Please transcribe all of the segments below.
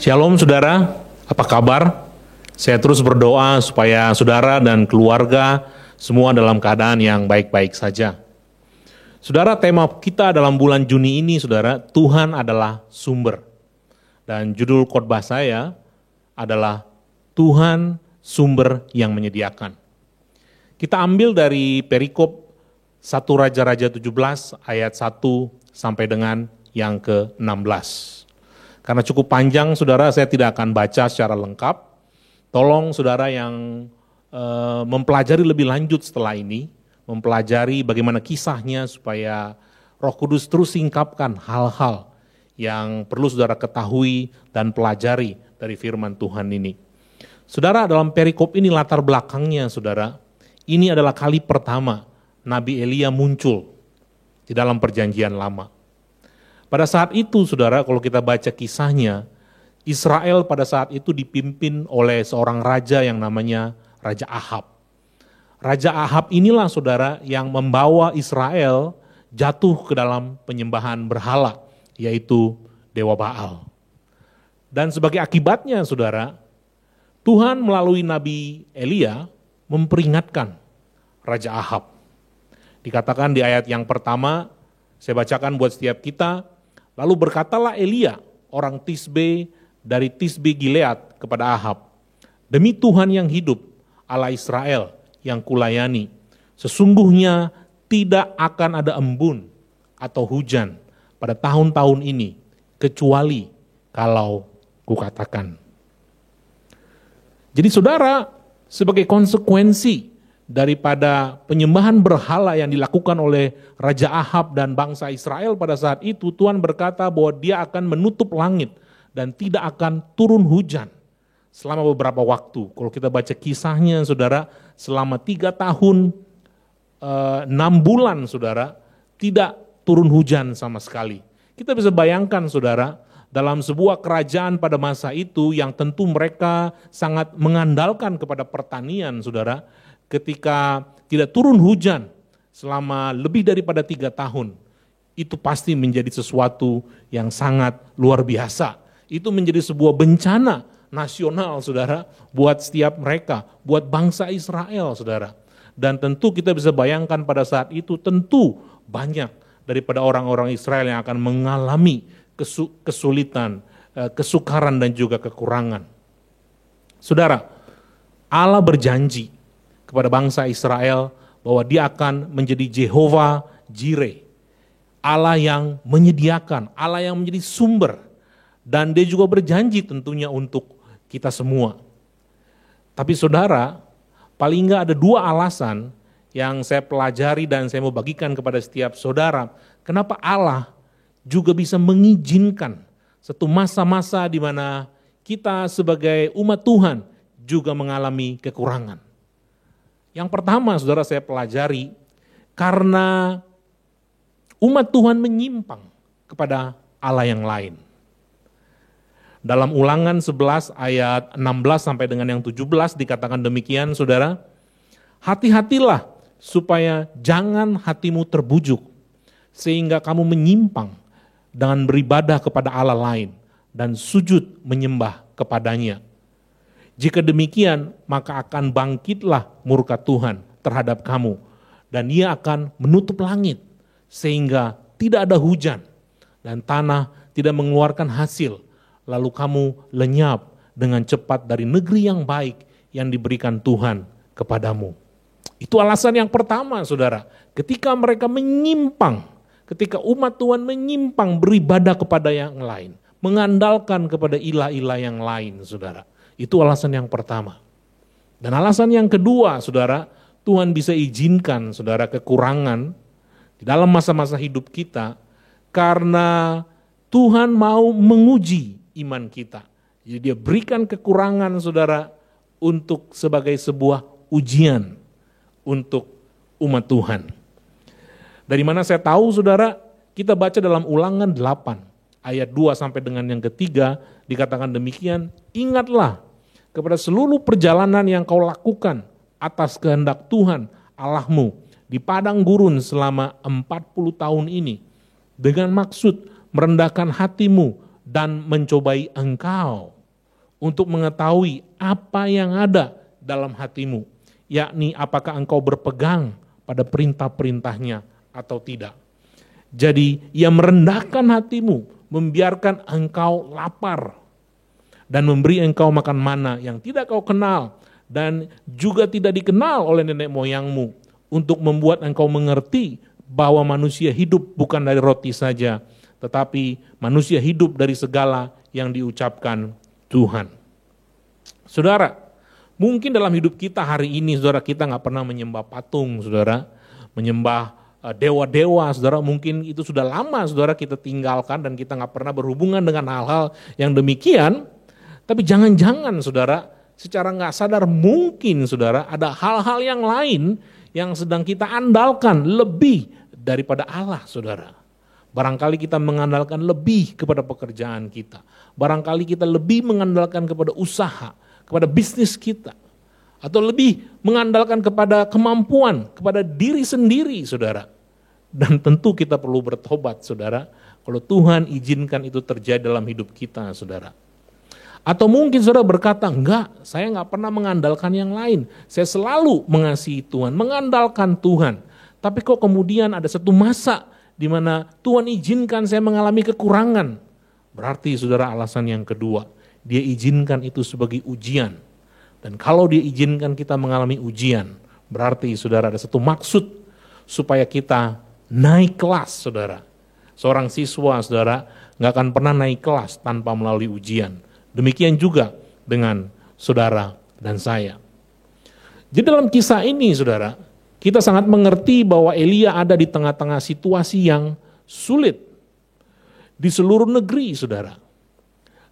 Shalom saudara, apa kabar? Saya terus berdoa supaya saudara dan keluarga semua dalam keadaan yang baik-baik saja. Saudara, tema kita dalam bulan Juni ini, saudara, Tuhan adalah sumber. Dan judul khotbah saya adalah Tuhan sumber yang menyediakan. Kita ambil dari perikop 1 Raja-Raja 17 ayat 1 sampai dengan yang ke-16. Karena cukup panjang, saudara, saya tidak akan baca secara lengkap. Tolong saudara yang mempelajari lebih lanjut setelah ini, mempelajari bagaimana kisahnya supaya Roh Kudus terus singkapkan hal-hal yang perlu saudara ketahui dan pelajari dari firman Tuhan ini. Saudara, dalam perikop ini latar belakangnya, saudara, ini adalah kali pertama Nabi Elia muncul di dalam perjanjian lama. Pada saat itu, saudara, kalau kita baca kisahnya, Israel pada saat itu dipimpin oleh seorang raja yang namanya Raja Ahab. Raja Ahab inilah, saudara, yang membawa Israel jatuh ke dalam penyembahan berhala, yaitu Dewa Baal. Dan sebagai akibatnya, saudara, Tuhan melalui Nabi Elia memperingatkan Raja Ahab. Dikatakan di ayat yang pertama, saya bacakan buat setiap kita. Lalu berkatalah Elia, orang Tisbe dari Tisbe Gilead kepada Ahab, demi Tuhan yang hidup, Allah Israel yang kulayani, sesungguhnya tidak akan ada embun atau hujan pada tahun-tahun ini, kecuali kalau kukatakan. Jadi saudara, sebagai konsekuensi daripada penyembahan berhala yang dilakukan oleh Raja Ahab dan bangsa Israel pada saat itu, Tuhan berkata bahwa dia akan menutup langit dan tidak akan turun hujan selama beberapa waktu. Kalau kita baca kisahnya, saudara, selama 3 tahun 6 bulan, saudara, tidak turun hujan sama sekali. Kita bisa bayangkan, saudara, dalam sebuah kerajaan pada masa itu yang tentu mereka sangat mengandalkan kepada pertanian, saudara, ketika tidak turun hujan selama lebih daripada 3 tahun, itu pasti menjadi sesuatu yang sangat luar biasa. Itu menjadi sebuah bencana nasional, saudara, buat setiap mereka, buat bangsa Israel, saudara. Dan tentu kita bisa bayangkan pada saat itu, tentu banyak daripada orang-orang Israel yang akan mengalami kesulitan, kesukaran dan juga kekurangan. Saudara, Allah berjanji kepada bangsa Israel bahwa dia akan menjadi Jehovah Jireh, Allah yang menyediakan, Allah yang menjadi sumber, dan dia juga berjanji tentunya untuk kita semua. Tapi saudara, paling enggak ada 2 alasan yang saya pelajari dan saya mau bagikan kepada setiap saudara, kenapa Allah juga bisa mengizinkan satu masa-masa di mana kita sebagai umat Tuhan juga mengalami kekurangan. Yang pertama, saudara, saya pelajari karena umat Tuhan menyimpang kepada Allah yang lain. Dalam Ulangan 11 ayat 16 sampai dengan yang 17 dikatakan demikian, saudara, hati-hatilah supaya jangan hatimu terbujuk, sehingga kamu menyimpang dengan beribadah kepada Allah lain dan sujud menyembah kepadanya. Jika demikian, maka akan bangkitlah murka Tuhan terhadap kamu, dan Ia akan menutup langit, sehingga tidak ada hujan, dan tanah tidak mengeluarkan hasil, lalu kamu lenyap dengan cepat dari negeri yang baik yang diberikan Tuhan kepadamu. Itu alasan yang pertama, saudara. Ketika mereka menyimpang, ketika umat Tuhan menyimpang beribadah kepada yang lain, mengandalkan kepada ilah-ilah yang lain, saudara. Itu alasan yang pertama. Dan alasan yang kedua, saudara, Tuhan bisa izinkan, saudara, kekurangan di dalam masa-masa hidup kita karena Tuhan mau menguji iman kita. Jadi dia berikan kekurangan, saudara, untuk sebagai sebuah ujian untuk umat Tuhan. Dari mana saya tahu, saudara? Kita baca dalam Ulangan 8 ayat 2 sampai dengan yang ketiga dikatakan demikian, ingatlah kepada seluruh perjalanan yang kau lakukan atas kehendak Tuhan Allahmu di padang gurun selama 40 tahun ini, dengan maksud merendahkan hatimu dan mencobai engkau. untuk mengetahui apa yang ada dalam hatimu, yakni apakah engkau berpegang pada perintah-perintahnya atau tidak. Jadi ia merendahkan hatimu, membiarkan engkau lapar, dan memberi engkau makan mana yang tidak kau kenal, dan juga tidak dikenal oleh nenek moyangmu, untuk membuat engkau mengerti bahwa manusia hidup bukan dari roti saja, tetapi manusia hidup dari segala yang diucapkan Tuhan. Saudara, mungkin dalam hidup kita hari ini, saudara, kita nggak pernah menyembah patung, saudara, menyembah dewa-dewa, saudara, mungkin itu sudah lama, saudara, kita tinggalkan dan kita nggak pernah berhubungan dengan hal-hal yang demikian. Tapi jangan-jangan, saudara, secara nggak sadar mungkin, saudara, ada hal-hal yang lain yang sedang kita andalkan lebih daripada Allah, saudara. Barangkali kita mengandalkan lebih kepada pekerjaan kita. Barangkali kita lebih mengandalkan kepada usaha, kepada bisnis kita. Atau lebih mengandalkan kepada kemampuan, kepada diri sendiri, saudara. Dan tentu kita perlu bertobat, saudara, kalau Tuhan izinkan itu terjadi dalam hidup kita, saudara. Atau mungkin saudara berkata, enggak, saya enggak pernah mengandalkan yang lain. Saya selalu mengasihi Tuhan, mengandalkan Tuhan. Tapi kok kemudian ada satu masa di mana Tuhan izinkan saya mengalami kekurangan. Berarti saudara alasan yang kedua, dia izinkan itu sebagai ujian. Dan kalau dia izinkan kita mengalami ujian, berarti saudara ada satu maksud supaya kita naik kelas, saudara. Seorang siswa, saudara, enggak akan pernah naik kelas tanpa melalui ujian. Demikian juga dengan saudara dan saya. Jadi dalam kisah ini, saudara, kita sangat mengerti bahwa Elia ada di tengah-tengah situasi yang sulit di seluruh negeri, saudara.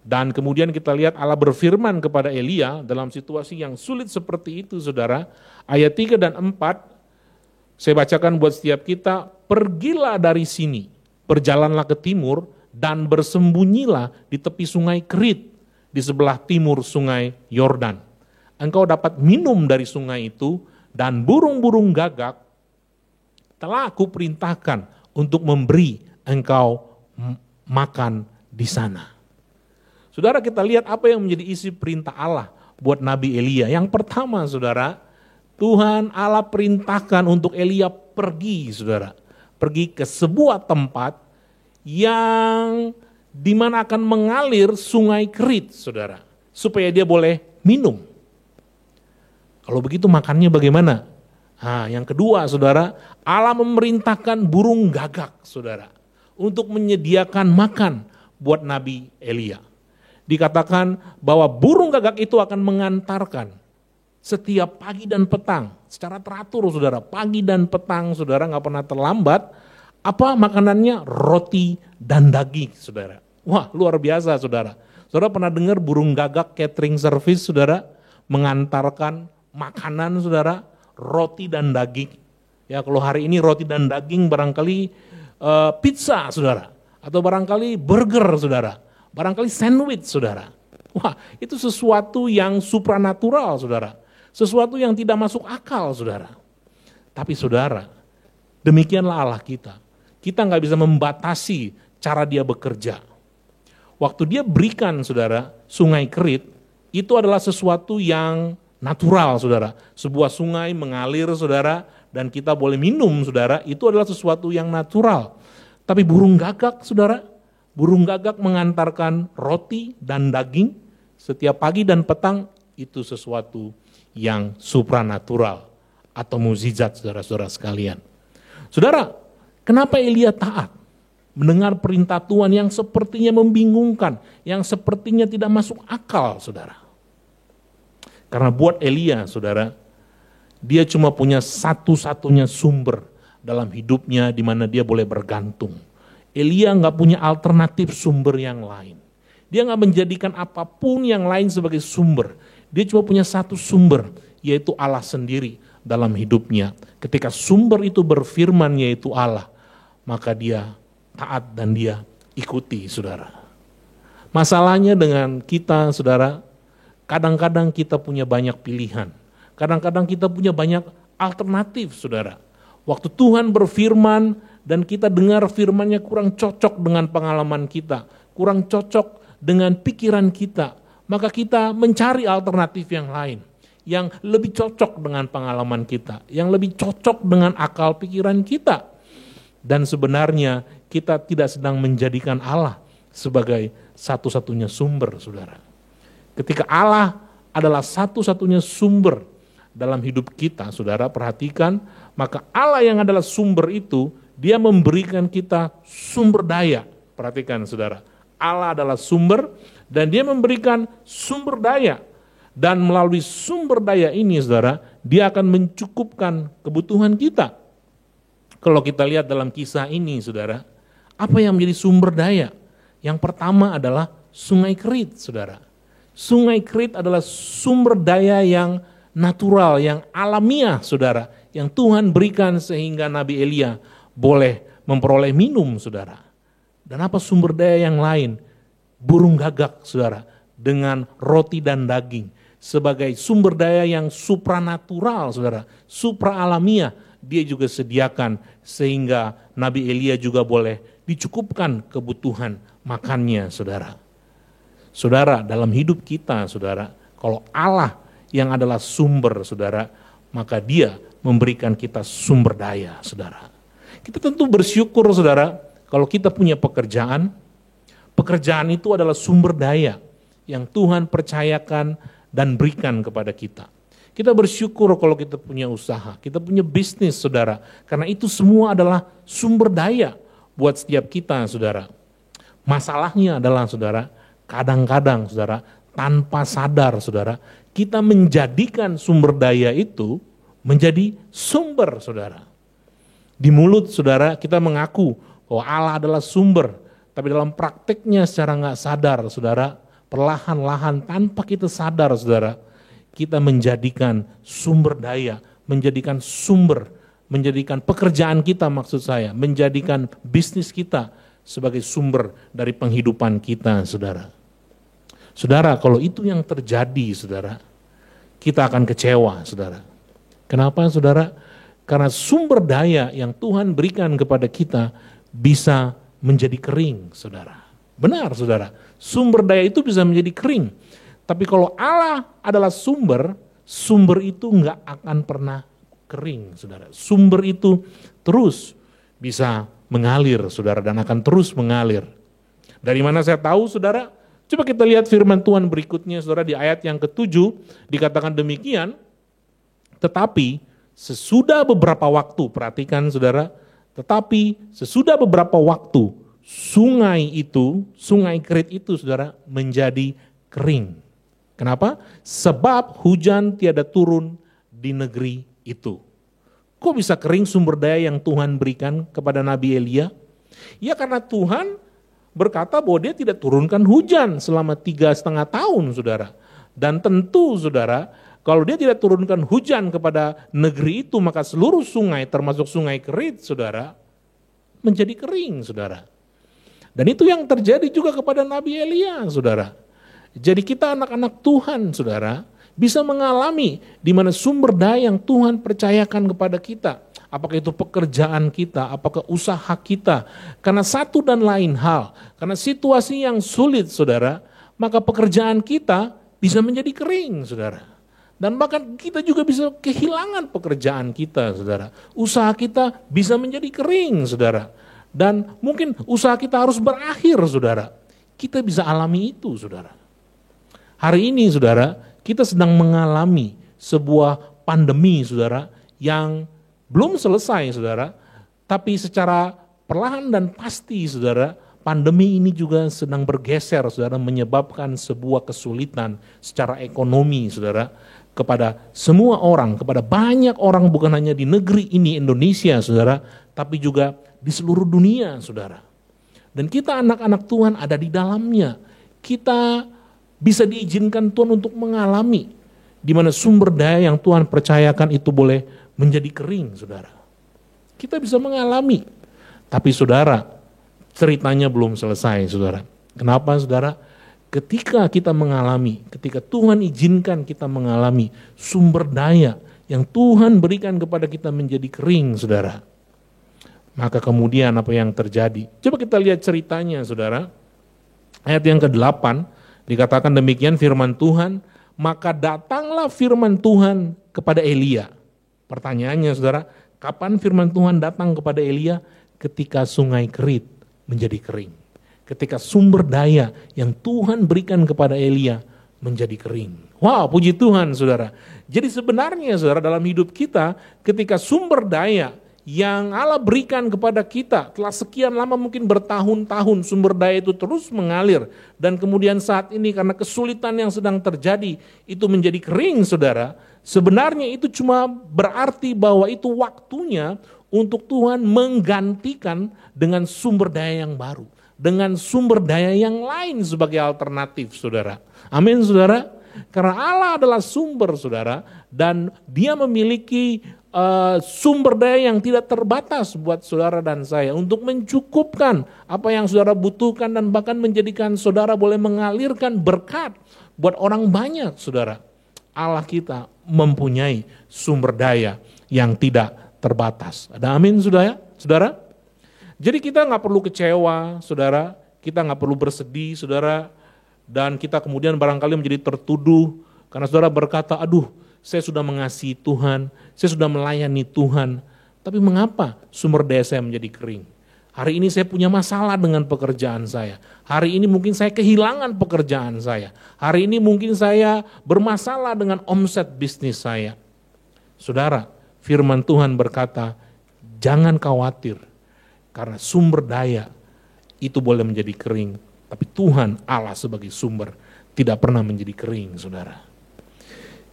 Dan kemudian kita lihat Allah berfirman kepada Elia dalam situasi yang sulit seperti itu, saudara. Ayat 3 dan 4, saya bacakan buat setiap kita, pergilah dari sini, berjalanlah ke timur, dan bersembunyilah di tepi sungai Kerit, di sebelah timur sungai Yordan. Engkau dapat minum dari sungai itu, dan burung-burung gagak telah aku perintahkan untuk memberi engkau makan di sana. Saudara, kita lihat apa yang menjadi isi perintah Allah buat Nabi Elia. Yang pertama, saudara, Tuhan Allah perintahkan untuk Elia pergi, saudara. Pergi ke sebuah tempat yang di mana akan mengalir sungai Kerit, saudara, supaya dia boleh minum. Kalau begitu makannya bagaimana? Nah, yang kedua, saudara, Allah memerintahkan burung gagak, saudara, untuk menyediakan makan buat Nabi Elia. Dikatakan bahwa burung gagak itu akan mengantarkan setiap pagi dan petang, secara teratur, saudara, pagi dan petang, saudara, nggak pernah terlambat. Apa makanannya? Roti dan daging, saudara. Wah, luar biasa, saudara. Saudara pernah dengar burung gagak catering service, saudara, mengantarkan makanan, saudara, roti dan daging. Ya, kalau hari ini roti dan daging barangkali pizza, saudara, atau barangkali burger, saudara, barangkali sandwich, saudara. Wah, itu sesuatu yang supranatural, saudara. Sesuatu yang tidak masuk akal, saudara. Tapi saudara, demikianlah Allah kita. Kita nggak bisa membatasi cara dia bekerja. Waktu dia berikan, saudara, sungai Kerit, itu adalah sesuatu yang natural, saudara. Sebuah sungai mengalir, saudara, dan kita boleh minum, saudara, itu adalah sesuatu yang natural. Tapi burung gagak, saudara, burung gagak mengantarkan roti dan daging setiap pagi dan petang, itu sesuatu yang supranatural atau mukjizat, saudara-saudara sekalian. Saudara, kenapa Elia taat? Mendengar perintah Tuhan yang sepertinya membingungkan, yang sepertinya tidak masuk akal, saudara. Karena buat Elia, saudara, dia cuma punya satu-satunya sumber dalam hidupnya di mana dia boleh bergantung. Elia nggak punya alternatif sumber yang lain. Dia nggak menjadikan apapun yang lain sebagai sumber. Dia cuma punya satu sumber, yaitu Allah sendiri dalam hidupnya. Ketika sumber itu berfirman, yaitu Allah, maka dia taat dan dia ikuti, saudara. Masalahnya dengan kita, saudara, kadang-kadang kita punya banyak pilihan. Kadang-kadang kita punya banyak alternatif, saudara. Waktu Tuhan berfirman dan kita dengar firman-Nya kurang cocok dengan pengalaman kita, kurang cocok dengan pikiran kita, maka kita mencari alternatif yang lain, yang lebih cocok dengan pengalaman kita, yang lebih cocok dengan akal pikiran kita. Dan sebenarnya kita tidak sedang menjadikan Allah sebagai satu-satunya sumber, saudara. Ketika Allah adalah satu-satunya sumber dalam hidup kita, saudara, perhatikan, maka Allah yang adalah sumber itu, dia memberikan kita sumber daya. Perhatikan, saudara, Allah adalah sumber dan dia memberikan sumber daya. Dan melalui sumber daya ini, saudara, dia akan mencukupkan kebutuhan kita. Kalau kita lihat dalam kisah ini, saudara, apa yang menjadi sumber daya? Yang pertama adalah Sungai Kerit, saudara. Sungai Kerit adalah sumber daya yang natural, yang alamiah, saudara, yang Tuhan berikan sehingga Nabi Elia boleh memperoleh minum, saudara. Dan apa sumber daya yang lain? Burung gagak, saudara, dengan roti dan daging sebagai sumber daya yang supranatural, saudara, supra-alamiah. Dia juga sediakan sehingga Nabi Elia juga boleh dicukupkan kebutuhan makannya, saudara. Saudara, dalam hidup kita, saudara, kalau Allah yang adalah sumber, saudara, maka dia memberikan kita sumber daya, saudara. Kita tentu bersyukur, saudara, kalau kita punya pekerjaan. Pekerjaan itu adalah sumber daya yang Tuhan percayakan dan berikan kepada kita. Kita bersyukur kalau kita punya usaha, kita punya bisnis, saudara. Karena itu semua adalah sumber daya buat setiap kita, saudara. Masalahnya adalah, saudara, kadang-kadang, saudara, tanpa sadar, saudara, kita menjadikan sumber daya itu menjadi sumber, saudara. Di mulut, saudara, kita mengaku bahwa Allah adalah sumber, tapi dalam prakteknya secara nggak sadar, saudara, perlahan-lahan tanpa kita sadar, saudara, kita menjadikan sumber daya, menjadikan sumber, menjadikan pekerjaan kita, maksud saya, menjadikan bisnis kita sebagai sumber dari penghidupan kita, saudara. Saudara, kalau itu yang terjadi, saudara, kita akan kecewa, saudara. Kenapa, saudara? Karena sumber daya yang Tuhan berikan kepada kita bisa menjadi kering, saudara. Benar, saudara, sumber daya itu bisa menjadi kering. Tapi kalau Allah adalah sumber, sumber itu enggak akan pernah kering, saudara. Sumber itu terus bisa mengalir, saudara, dan akan terus mengalir. Dari mana saya tahu, saudara? Coba kita lihat firman Tuhan berikutnya, saudara, di ayat yang ke-7, dikatakan demikian, tetapi sesudah beberapa waktu, perhatikan, saudara, tetapi sesudah beberapa waktu, sungai Kerit itu, saudara, menjadi kering. Kenapa? Sebab hujan tiada turun di negeri itu. Kok bisa kering sumber daya yang Tuhan berikan kepada Nabi Elia? Ya karena Tuhan berkata bahwa dia tidak turunkan hujan selama 3,5 tahun, saudara. Dan tentu, saudara, kalau dia tidak turunkan hujan kepada negeri itu, maka seluruh sungai, termasuk Sungai Kerit, saudara, menjadi kering, saudara. Dan itu yang terjadi juga kepada Nabi Elia, saudara. Jadi kita anak-anak Tuhan, saudara, bisa mengalami di mana sumber daya yang Tuhan percayakan kepada kita. Apakah itu pekerjaan kita, apakah usaha kita. Karena satu dan lain hal, karena situasi yang sulit, saudara, maka pekerjaan kita bisa menjadi kering, saudara. Dan bahkan kita juga bisa kehilangan pekerjaan kita, saudara. Usaha kita bisa menjadi kering, saudara. Dan mungkin usaha kita harus berakhir, saudara. Kita bisa alami itu, saudara. Hari ini, saudara, kita sedang mengalami sebuah pandemi, saudara, yang belum selesai, saudara, tapi secara perlahan dan pasti, saudara, pandemi ini juga sedang bergeser, saudara, menyebabkan sebuah kesulitan secara ekonomi, saudara, kepada semua orang, kepada banyak orang, bukan hanya di negeri ini, Indonesia, saudara, tapi juga di seluruh dunia, saudara. Dan kita anak-anak Tuhan ada di dalamnya. Kita bisa diizinkan Tuhan untuk mengalami di mana sumber daya yang Tuhan percayakan itu boleh menjadi kering, saudara. Kita bisa mengalami. Tapi saudara, ceritanya belum selesai, saudara. Kenapa, saudara? Ketika kita mengalami, ketika Tuhan izinkan kita mengalami sumber daya yang Tuhan berikan kepada kita menjadi kering, saudara. Maka kemudian apa yang terjadi? Coba kita lihat ceritanya, saudara. Ayat yang ke-8, Dikatakan demikian firman Tuhan, maka datanglah firman Tuhan kepada Elia. Pertanyaannya saudara, kapan firman Tuhan datang kepada Elia? Ketika sungai Kerit menjadi kering. Ketika sumber daya yang Tuhan berikan kepada Elia menjadi kering. Wow, puji Tuhan saudara. Jadi sebenarnya saudara, dalam hidup kita, ketika sumber daya yang Allah berikan kepada kita telah sekian lama, mungkin bertahun-tahun sumber daya itu terus mengalir, dan kemudian saat ini karena kesulitan yang sedang terjadi itu menjadi kering saudara, sebenarnya itu cuma berarti bahwa itu waktunya untuk Tuhan menggantikan dengan sumber daya yang baru, dengan sumber daya yang lain sebagai alternatif saudara. Amin saudara. Karena Allah adalah sumber saudara, dan Dia memiliki sumber daya yang tidak terbatas buat saudara dan saya untuk mencukupkan apa yang saudara butuhkan, dan bahkan menjadikan saudara boleh mengalirkan berkat buat orang banyak saudara. Allah kita mempunyai sumber daya yang tidak terbatas. Ada amin saudara? Jadi kita nggak perlu kecewa saudara, kita nggak perlu bersedih saudara, dan kita kemudian barangkali menjadi tertuduh karena saudara berkata, aduh saya sudah mengasihi Tuhan, saya sudah melayani Tuhan, tapi mengapa sumber daya saya menjadi kering? Hari ini saya punya masalah dengan pekerjaan saya, hari ini mungkin saya kehilangan pekerjaan saya, hari ini mungkin saya bermasalah dengan omset bisnis saya. Saudara, firman Tuhan berkata, jangan khawatir karena sumber daya itu boleh menjadi kering, tapi Tuhan Allah sebagai sumber tidak pernah menjadi kering saudara.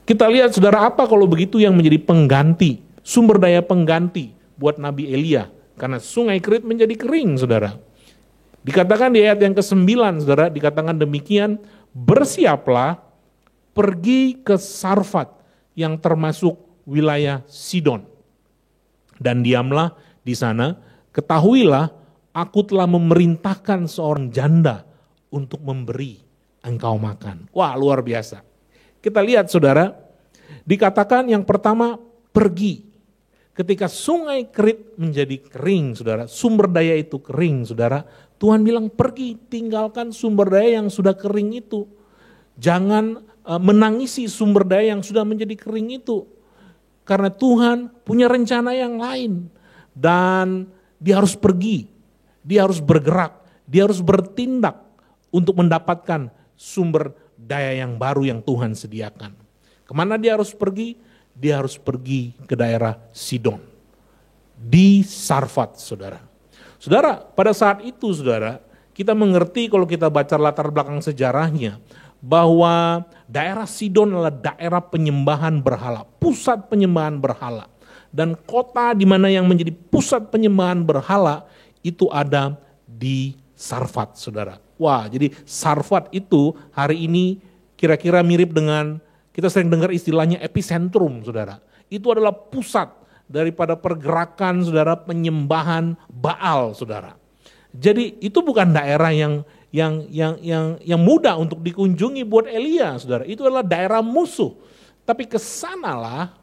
Kita lihat saudara, apa kalau begitu yang menjadi pengganti, sumber daya pengganti buat Nabi Elia, karena sungai Kerit menjadi kering saudara. Dikatakan di ayat yang ke-9 saudara, dikatakan demikian, bersiaplah pergi ke Sarfat yang termasuk wilayah Sidon, dan diamlah di sana, ketahuilah aku telah memerintahkan seorang janda untuk memberi engkau makan. Wah, luar biasa. Kita lihat saudara, dikatakan yang pertama pergi. Ketika sungai Kerit menjadi kering saudara, sumber daya itu kering saudara, Tuhan bilang pergi, tinggalkan sumber daya yang sudah kering itu. Jangan menangisi sumber daya yang sudah menjadi kering itu. Karena Tuhan punya rencana yang lain. Dan dia harus pergi, dia harus bergerak, dia harus bertindak untuk mendapatkan sumber daya yang baru yang Tuhan sediakan. Kemana dia harus pergi? Dia harus pergi ke daerah Sidon, di Sarfat saudara. Saudara, pada saat itu saudara, kita mengerti kalau kita baca latar belakang sejarahnya, bahwa daerah Sidon adalah daerah penyembahan berhala, pusat penyembahan berhala. Dan kota di mana yang menjadi pusat penyembahan berhala itu ada di Sarfat saudara. Wah, jadi Sarfat itu hari ini kira-kira mirip dengan, kita sering dengar istilahnya epicentrum saudara. Itu adalah pusat daripada pergerakan saudara penyembahan Baal saudara. Jadi itu bukan daerah yang mudah untuk dikunjungi buat Elia saudara. Itu adalah daerah musuh. Tapi kesanalah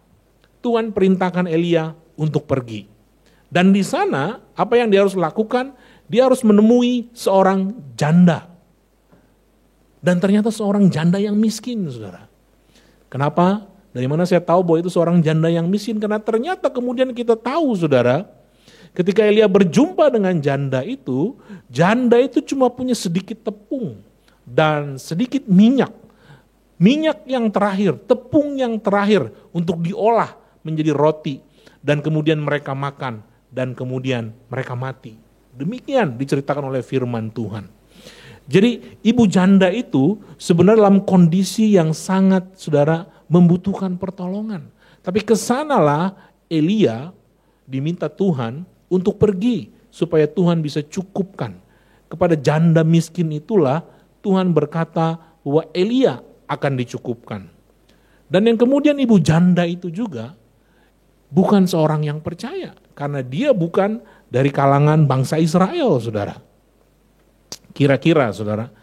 Tuhan perintahkan Elia untuk pergi. Dan di sana apa yang dia harus lakukan? Dia harus menemui seorang janda. Dan ternyata seorang janda yang miskin saudara. Kenapa? Dari mana saya tahu bahwa itu seorang janda yang miskin? Karena ternyata kemudian kita tahu saudara, ketika Elia berjumpa dengan janda itu cuma punya sedikit tepung dan sedikit minyak. Minyak yang terakhir, tepung yang terakhir untuk diolah menjadi roti. Dan kemudian mereka makan dan kemudian mereka mati. Demikian diceritakan oleh firman Tuhan. Jadi ibu janda itu sebenarnya dalam kondisi yang sangat saudara membutuhkan pertolongan. Tapi kesanalah Elia diminta Tuhan untuk pergi supaya Tuhan bisa cukupkan. Kepada janda miskin itulah Tuhan berkata bahwa Elia akan dicukupkan. Dan yang kemudian ibu janda itu juga bukan seorang yang percaya. Karena dia bukan dari kalangan bangsa Israel saudara. Kira-kira saudara,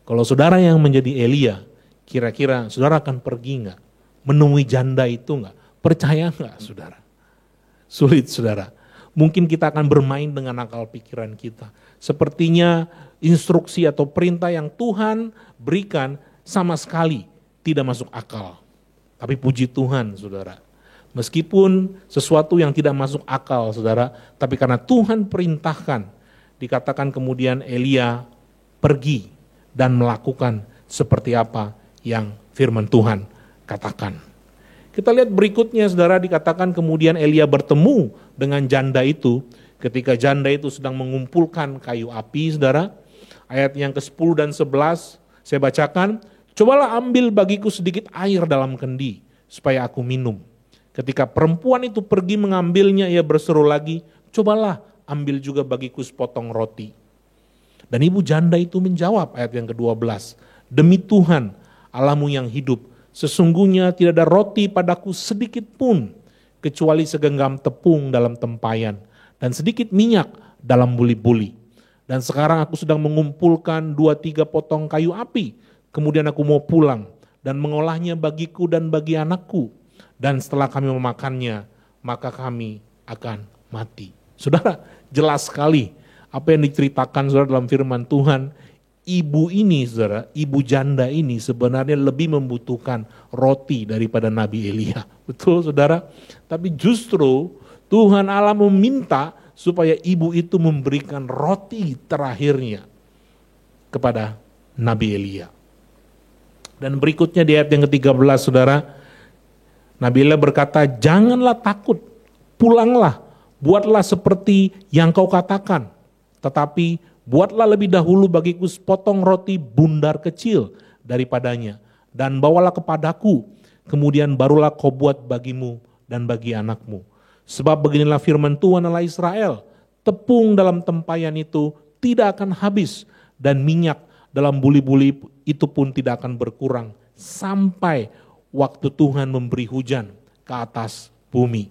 kalau saudara yang menjadi Elia, kira-kira saudara akan pergi enggak? Menemui janda itu enggak? Percaya enggak saudara? Sulit saudara. mungkin kita akan bermain dengan akal pikiran kita. Sepertinya instruksi atau perintah yang Tuhan berikan sama sekali tidak masuk akal. Tapi puji Tuhan, saudara. Meskipun sesuatu yang tidak masuk akal, saudara, tapi karena Tuhan perintahkan, dikatakan kemudian Elia pergi dan melakukan seperti apa yang firman Tuhan katakan. Kita lihat berikutnya, saudara, dikatakan kemudian Elia bertemu dengan janda itu, ketika janda itu sedang mengumpulkan kayu api, saudara. Ayat yang ke-10 dan 11, saya bacakan, cobalah ambil bagiku sedikit air dalam kendi, supaya aku minum. Ketika perempuan itu pergi mengambilnya, ia berseru lagi, cobalah ambil juga bagiku sepotong roti. Dan ibu janda itu menjawab, ayat yang ke-12, demi Tuhan, Allahmu yang hidup, sesungguhnya tidak ada roti padaku sedikit pun, kecuali segenggam tepung dalam tempayan, dan sedikit minyak dalam buli-buli. Dan sekarang aku sedang mengumpulkan 2-3 potong kayu api, kemudian aku mau pulang, dan mengolahnya bagiku dan bagi anakku. Dan setelah kami memakannya, maka kami akan mati. Saudara, jelas sekali apa yang diceritakan saudara dalam firman Tuhan. Ibu ini, saudara, ibu janda ini sebenarnya lebih membutuhkan roti daripada Nabi Elia. Betul, saudara? Tapi justru Tuhan Allah meminta supaya ibu itu memberikan roti terakhirnya kepada Nabi Elia. Dan berikutnya di ayat yang ke-13, saudara, Nabi Elia berkata, janganlah takut, pulanglah, buatlah seperti yang kau katakan. Tetapi buatlah lebih dahulu bagiku sepotong roti bundar kecil daripadanya. Dan bawalah kepadaku, kemudian barulah kau buat bagimu dan bagi anakmu. Sebab beginilah firman Tuhan Allah Israel, tepung dalam tempayan itu tidak akan habis, dan minyak dalam buli-buli itu pun tidak akan berkurang, sampai waktu Tuhan memberi hujan ke atas bumi.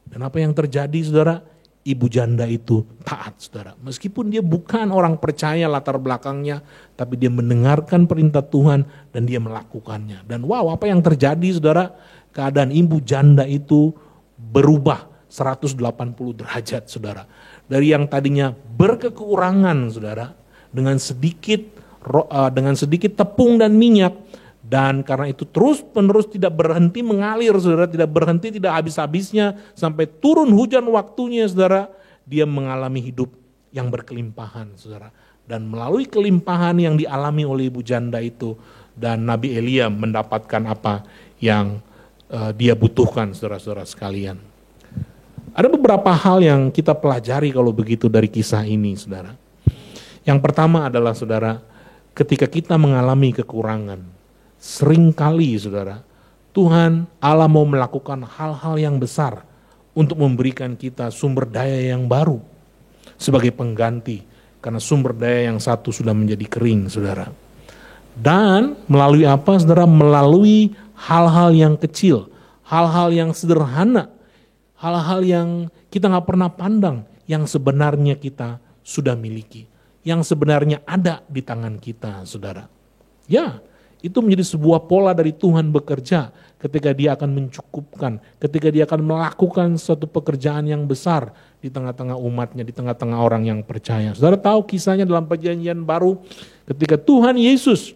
Dan apa yang terjadi, saudara? Ibu janda itu taat, saudara. Meskipun dia bukan orang percaya latar belakangnya, tapi dia mendengarkan perintah Tuhan dan dia melakukannya. Dan wow, apa yang terjadi, saudara? Keadaan ibu janda itu berubah 180 derajat, saudara. Dari yang tadinya berkekurangan, saudara, dengan sedikit tepung dan minyak, dan karena itu terus-menerus tidak berhenti mengalir, saudara, tidak berhenti, tidak habis-habisnya, sampai turun hujan waktunya, saudara, dia mengalami hidup yang berkelimpahan, saudara. Dan melalui kelimpahan yang dialami oleh ibu janda itu, dan Nabi Elia mendapatkan apa yang dia butuhkan, saudara-saudara sekalian. Ada beberapa hal yang kita pelajari kalau begitu dari kisah ini, saudara. Yang pertama adalah, saudara, ketika kita mengalami kekurangan, seringkali, saudara, Tuhan Allah mau melakukan hal-hal yang besar untuk memberikan kita sumber daya yang baru sebagai pengganti, karena sumber daya yang satu sudah menjadi kering, saudara. Dan melalui apa, saudara? Melalui hal-hal yang kecil, hal-hal yang sederhana, hal-hal yang kita gak pernah pandang, yang sebenarnya kita sudah miliki, yang sebenarnya ada di tangan kita, saudara. Ya, itu menjadi sebuah pola dari Tuhan bekerja ketika dia akan mencukupkan, ketika dia akan melakukan suatu pekerjaan yang besar di tengah-tengah umatnya, di tengah-tengah orang yang percaya. Saudara tahu kisahnya dalam perjanjian baru ketika Tuhan Yesus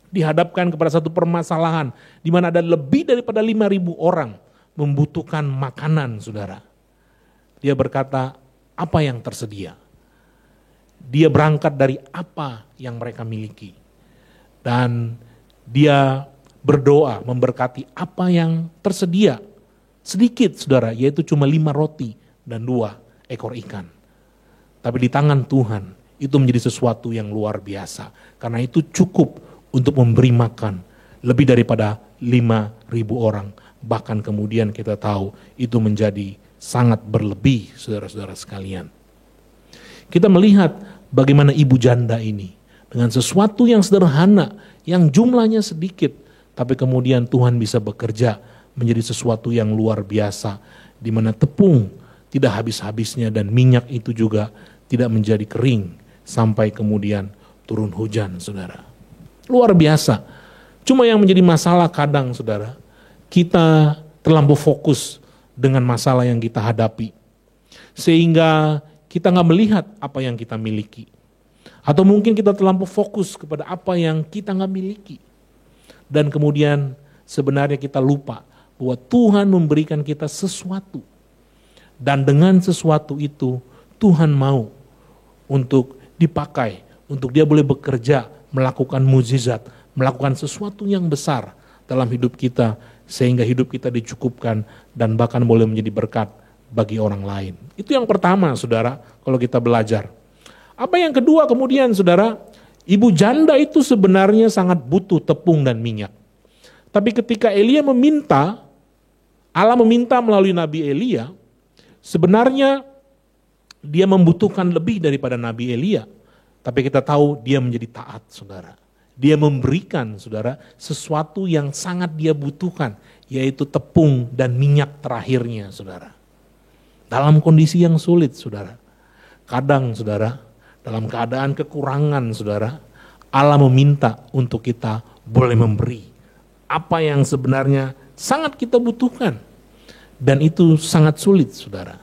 dihadapkan kepada satu permasalahan di mana ada lebih daripada 5.000 orang membutuhkan makanan, saudara. Dia berkata, apa yang tersedia? Dia berangkat dari apa yang mereka miliki. Dan dia berdoa memberkati apa yang tersedia. Sedikit, saudara, yaitu cuma 5 roti dan 2 ekor ikan. Tapi di tangan Tuhan itu menjadi sesuatu yang luar biasa. Karena itu cukup untuk memberi makan lebih daripada 5.000 orang. Bahkan kemudian kita tahu itu menjadi sangat berlebih, saudara-saudara sekalian. Kita melihat bagaimana ibu janda ini dengan sesuatu yang sederhana, yang jumlahnya sedikit, tapi kemudian Tuhan bisa bekerja menjadi sesuatu yang luar biasa, di mana tepung tidak habis-habisnya dan minyak itu juga tidak menjadi kering sampai kemudian turun hujan, saudara. Luar biasa. Cuma yang menjadi masalah kadang, saudara, kita terlampau fokus dengan masalah yang kita hadapi. Sehingga kita nggak melihat apa yang kita miliki. Atau mungkin kita terlampau fokus kepada apa yang kita nggak miliki. Dan kemudian sebenarnya kita lupa bahwa Tuhan memberikan kita sesuatu. Dan dengan sesuatu itu Tuhan mau untuk dipakai, untuk dia boleh bekerja, melakukan mukjizat, melakukan sesuatu yang besar dalam hidup kita, sehingga hidup kita dicukupkan dan bahkan boleh menjadi berkat bagi orang lain. Itu yang pertama, saudara, kalau kita belajar. Apa yang kedua kemudian, saudara, ibu janda itu sebenarnya sangat butuh tepung dan minyak. Tapi ketika Elia meminta, Allah meminta melalui Nabi Elia, sebenarnya dia membutuhkan lebih daripada Nabi Elia. Tapi kita tahu dia menjadi taat, saudara. Dia memberikan, saudara, sesuatu yang sangat dia butuhkan, yaitu tepung dan minyak terakhirnya, saudara. Dalam kondisi yang sulit, saudara. Kadang, saudara, dalam keadaan kekurangan, saudara, Allah meminta untuk kita boleh memberi apa yang sebenarnya sangat kita butuhkan. Dan itu sangat sulit, saudara.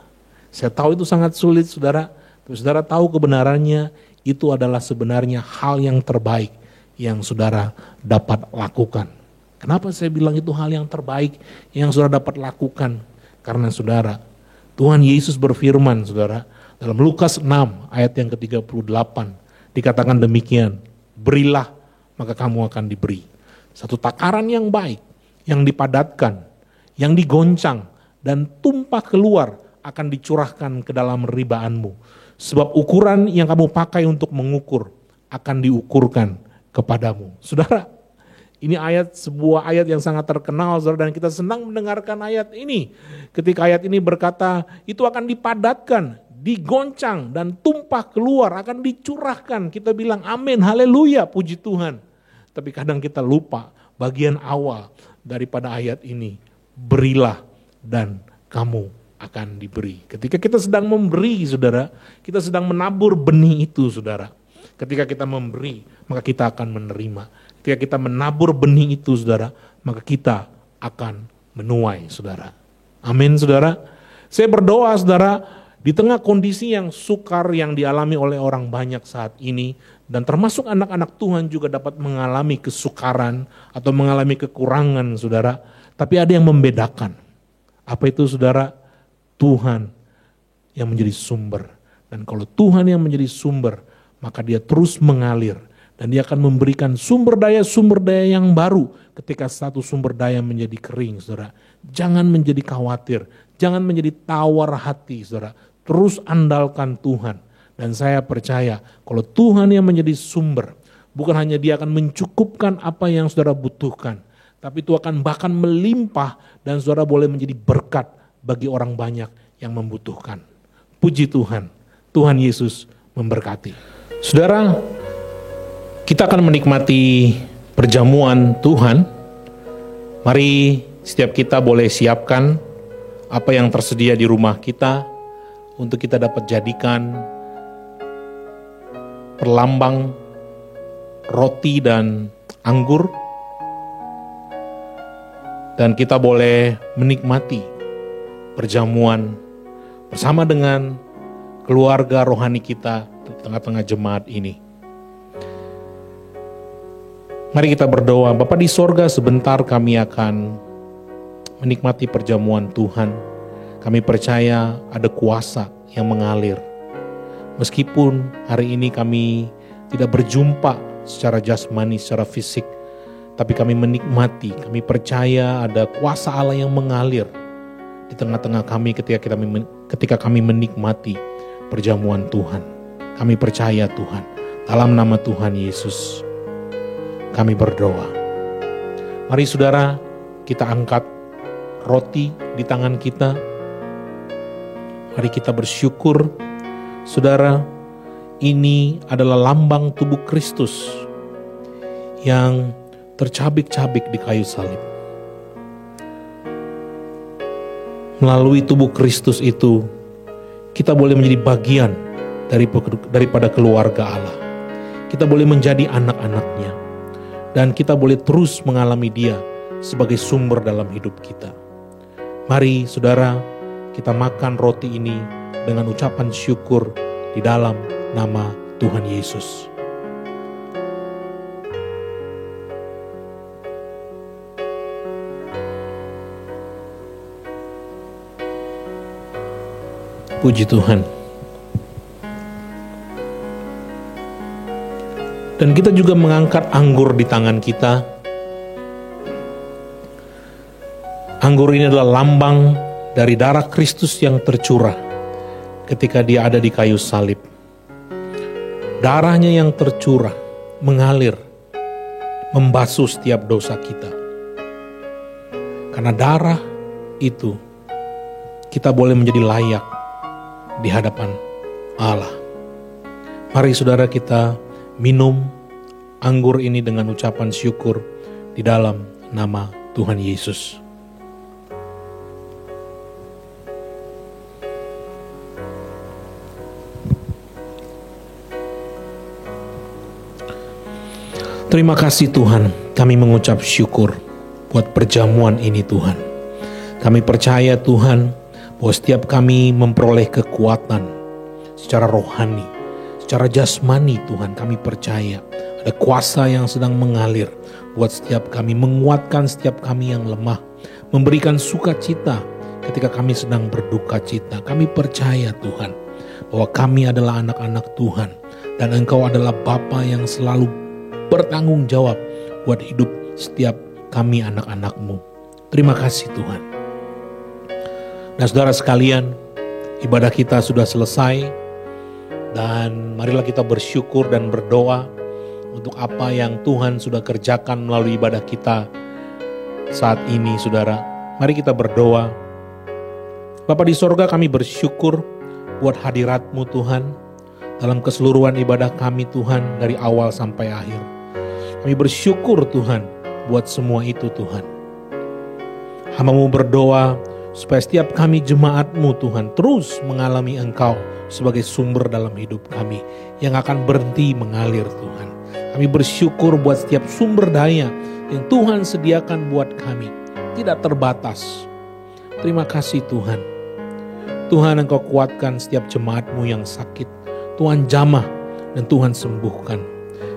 Saya tahu itu sangat sulit, saudara. Tapi saudara tahu kebenarannya, itu adalah sebenarnya hal yang terbaik yang saudara dapat lakukan. Kenapa saya bilang itu hal yang terbaik yang saudara dapat lakukan? Karena saudara, Tuhan Yesus berfirman, saudara, dalam Lukas 6 ayat yang ke-38, dikatakan demikian, berilah maka kamu akan diberi. Satu takaran yang baik, yang dipadatkan, yang digoncang, dan tumpah keluar akan dicurahkan ke dalam ribaanmu. Sebab ukuran yang kamu pakai untuk mengukur akan diukurkan kepadamu. Saudara, ini sebuah ayat yang sangat terkenal, saudara, dan kita senang mendengarkan ayat ini. Ketika ayat ini berkata, itu akan dipadatkan, digoncang, dan tumpah keluar, akan dicurahkan. Kita bilang amin, haleluya, puji Tuhan. Tapi kadang kita lupa bagian awal daripada ayat ini. Berilah dan kamu akan diberi. Ketika kita sedang memberi, saudara, kita sedang menabur benih itu, saudara. Ketika kita memberi, maka kita akan menerima. Ketika kita menabur benih itu, saudara, maka kita akan menuai, saudara. Amin, saudara. Saya berdoa, saudara, di tengah kondisi yang sukar yang dialami oleh orang banyak saat ini, dan termasuk anak-anak Tuhan juga dapat mengalami kesukaran atau mengalami kekurangan, saudara. Tapi ada yang membedakan. Apa itu, saudara? Tuhan yang menjadi sumber. Dan kalau Tuhan yang menjadi sumber, maka dia terus mengalir. Dan dia akan memberikan sumber daya yang baru ketika satu sumber daya menjadi kering, saudara. Jangan menjadi khawatir, jangan menjadi tawar hati, saudara. Terus andalkan Tuhan. Dan saya percaya kalau Tuhan yang menjadi sumber, bukan hanya dia akan mencukupkan apa yang saudara butuhkan, tapi itu akan bahkan melimpah dan saudara boleh menjadi berkat bagi orang banyak yang membutuhkan. Puji Tuhan, Tuhan Yesus memberkati. Saudara, kita akan menikmati perjamuan Tuhan. Mari setiap kita boleh siapkan apa yang tersedia di rumah kita untuk kita dapat jadikan perlambang roti dan anggur. Dan kita boleh menikmati perjamuan bersama dengan keluarga rohani kita di tengah-tengah jemaat ini. Mari kita berdoa. Bapa di sorga, sebentar kami akan menikmati perjamuan Tuhan. Kami percaya ada kuasa yang mengalir. Meskipun hari ini kami tidak berjumpa secara jasmani, secara fisik, tapi kami menikmati, kami percaya ada kuasa Allah yang mengalir di tengah-tengah kami ketika kami menikmati perjamuan Tuhan. Kami percaya, Tuhan, dalam nama Tuhan Yesus kami berdoa. Mari saudara, kita angkat roti di tangan kita. Mari kita bersyukur, saudara, ini adalah lambang tubuh Kristus yang tercabik-cabik di kayu salib. Melalui tubuh Kristus itu, kita boleh menjadi bagian daripada keluarga Allah. Kita boleh menjadi anak-anaknya. Dan kita boleh terus mengalami dia sebagai sumber dalam hidup kita. Mari saudara, kita makan roti ini dengan ucapan syukur di dalam nama Tuhan Yesus. Puji Tuhan. Dan kita juga mengangkat anggur di tangan kita. Anggur ini adalah lambang dari darah Kristus yang tercurah ketika dia ada di kayu salib. Darahnya yang tercurah mengalir, membasuh setiap dosa kita. Karena darah itu, kita boleh menjadi layak di hadapan Allah. Mari saudara kita minum anggur ini dengan ucapan syukur di dalam nama Tuhan Yesus. Terima kasih Tuhan, kami mengucap syukur buat perjamuan ini Tuhan. Kami percaya Tuhan bahwa setiap kami memperoleh kekuatan secara rohani, secara jasmani Tuhan, kami percaya ada kuasa yang sedang mengalir buat setiap kami, menguatkan setiap kami yang lemah, memberikan sukacita ketika kami sedang berduka cita. Kami percaya Tuhan bahwa kami adalah anak-anak Tuhan dan Engkau adalah Bapa yang selalu bertanggung jawab buat hidup setiap kami anak-anak-Mu. Terima kasih Tuhan. Nah saudara sekalian, ibadah kita sudah selesai dan marilah kita bersyukur dan berdoa untuk apa yang Tuhan sudah kerjakan melalui ibadah kita saat ini saudara. Mari kita berdoa. Bapa di sorga, kami bersyukur buat hadirat-Mu Tuhan dalam keseluruhan ibadah kami Tuhan dari awal sampai akhir. Kami bersyukur Tuhan buat semua itu Tuhan. Hamba-Mu berdoa supaya setiap kami jemaat-Mu Tuhan terus mengalami Engkau sebagai sumber dalam hidup kami yang akan berhenti mengalir Tuhan. Kami bersyukur buat setiap sumber daya yang Tuhan sediakan buat kami, tidak terbatas. Terima kasih Tuhan. Tuhan Engkau kuatkan setiap jemaat-Mu yang sakit. Tuhan jamah dan Tuhan sembuhkan.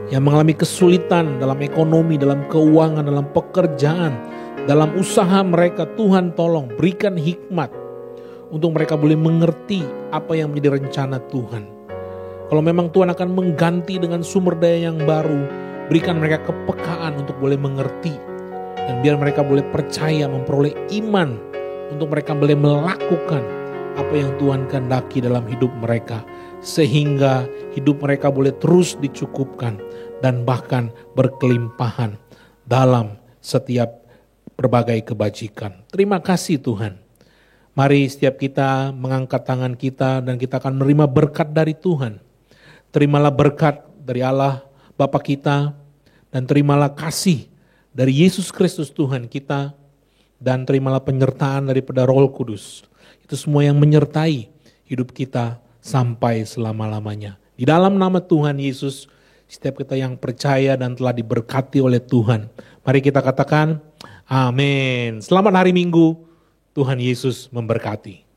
Yang mengalami kesulitan dalam ekonomi, dalam keuangan, dalam pekerjaan, dalam usaha mereka, Tuhan tolong berikan hikmat untuk mereka boleh mengerti apa yang menjadi rencana Tuhan. Kalau memang Tuhan akan mengganti dengan sumber daya yang baru, berikan mereka kepekaan untuk boleh mengerti. Dan biar mereka boleh percaya, memperoleh iman untuk mereka boleh melakukan apa yang Tuhan kehendaki dalam hidup mereka. Sehingga hidup mereka boleh terus dicukupkan dan bahkan berkelimpahan dalam setiap berbagai kebajikan. Terima kasih Tuhan. Mari setiap kita mengangkat tangan kita dan kita akan menerima berkat dari Tuhan. Terimalah berkat dari Allah Bapa kita dan terimalah kasih dari Yesus Kristus Tuhan kita dan terimalah penyertaan daripada Roh Kudus. Itu semua yang menyertai hidup kita sampai selama-lamanya. Di dalam nama Tuhan Yesus, setiap kita yang percaya dan telah diberkati oleh Tuhan, mari kita katakan amin. Selamat hari Minggu, Tuhan Yesus memberkati.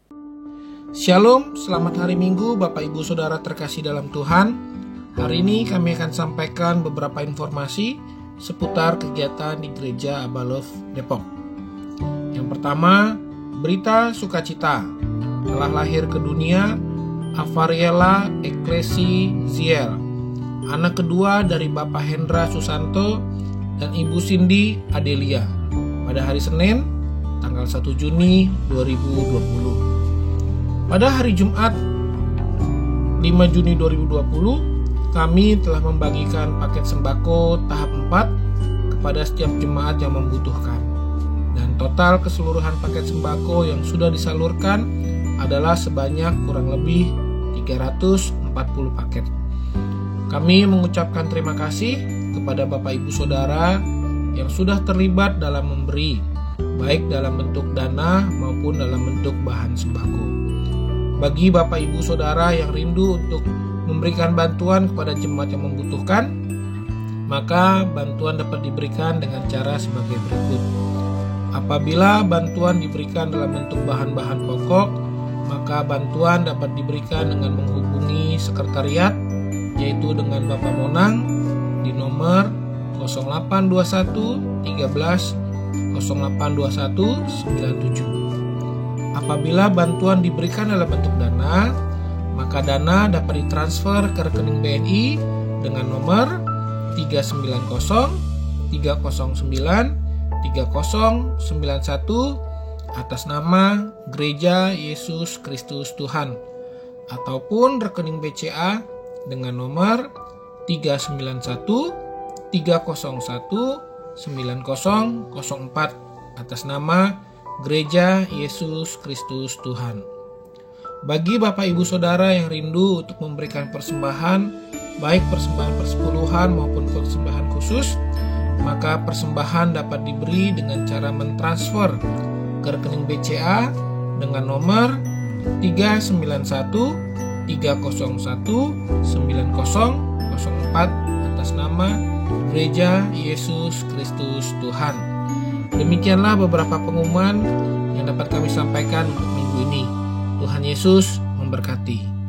Shalom, selamat hari Minggu Bapak Ibu Saudara terkasih dalam Tuhan. Hari ini kami akan sampaikan beberapa informasi seputar kegiatan di Gereja Abalov Depok. Yang pertama, berita sukacita. Telah lahir ke dunia Avariela Eklesi Ziel, anak kedua dari Bapak Hendra Susanto dan Ibu Cindy Adelia, pada hari Senin, tanggal 1 Juni 2020. Pada hari Jumat, 5 Juni 2020, kami telah membagikan paket sembako tahap 4 kepada setiap jemaat yang membutuhkan. Dan total keseluruhan paket sembako yang sudah disalurkan adalah sebanyak kurang lebih 340 paket. Kami mengucapkan terima kasih kepada Bapak Ibu Saudara yang sudah terlibat dalam memberi, baik dalam bentuk dana maupun dalam bentuk bahan sembako. Bagi Bapak Ibu Saudara yang rindu untuk memberikan bantuan kepada jemaat yang membutuhkan, maka bantuan dapat diberikan dengan cara sebagai berikut. Apabila bantuan diberikan dalam bentuk bahan-bahan pokok, maka bantuan dapat diberikan dengan menghubungi sekretariat, yaitu dengan Bapak Monang di nomor 0821 13 0821 97. Apabila bantuan diberikan dalam bentuk dana, maka dana dapat ditransfer ke rekening BNI dengan nomor 390 309 3091 atas nama Gereja Yesus Kristus Tuhan, ataupun rekening BCA dengan nomor 391 301 9004 atas nama Gereja Yesus Kristus Tuhan. Bagi Bapak Ibu Saudara yang rindu untuk memberikan persembahan, baik persembahan persepuluhan maupun persembahan khusus, maka persembahan dapat diberi dengan cara mentransfer ke rekening BCA dengan nomor 391 301 9004 atas nama Gereja Yesus Kristus Tuhan. Demikianlah beberapa pengumuman yang dapat kami sampaikan untuk minggu ini. Tuhan Yesus memberkati.